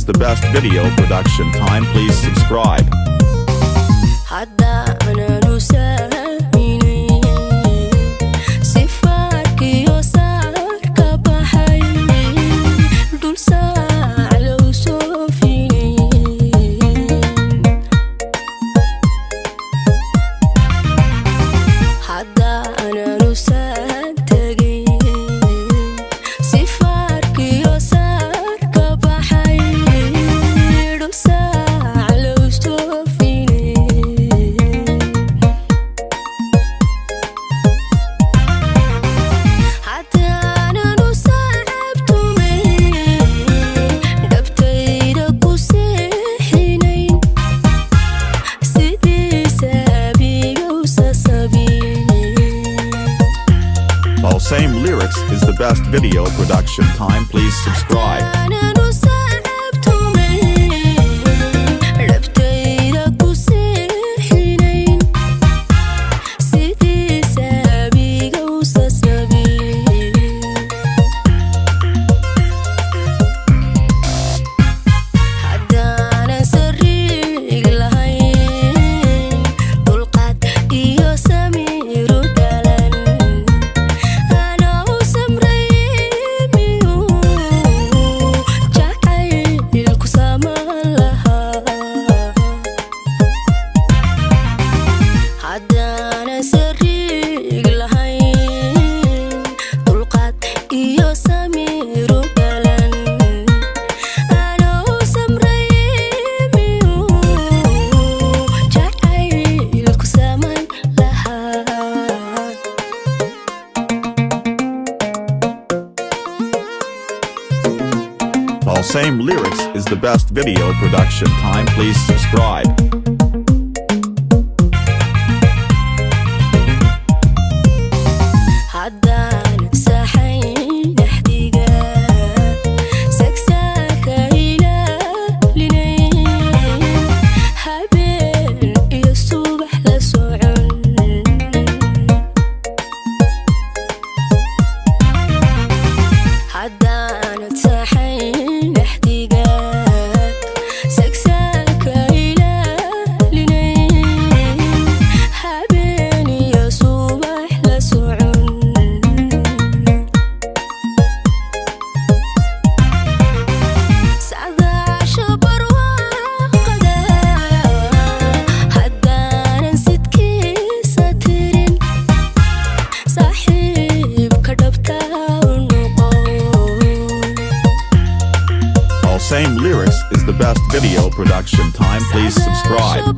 is the best video production time. Please subscribe. Same lyrics is the best video production time. Please subscribe. Same lyrics is the best video production time. Please subscribe. Same lyrics is the best video production time. Please subscribe.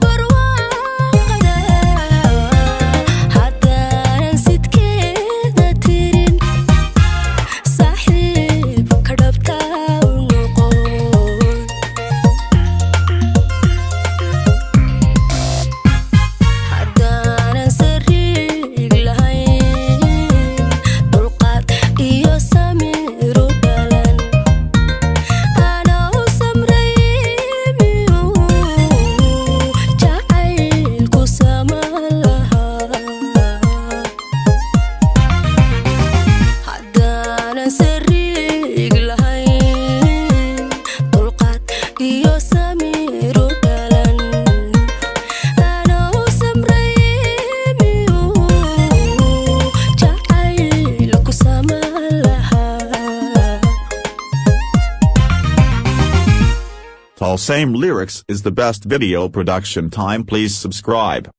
Same lyrics is the best video production time. Please subscribe.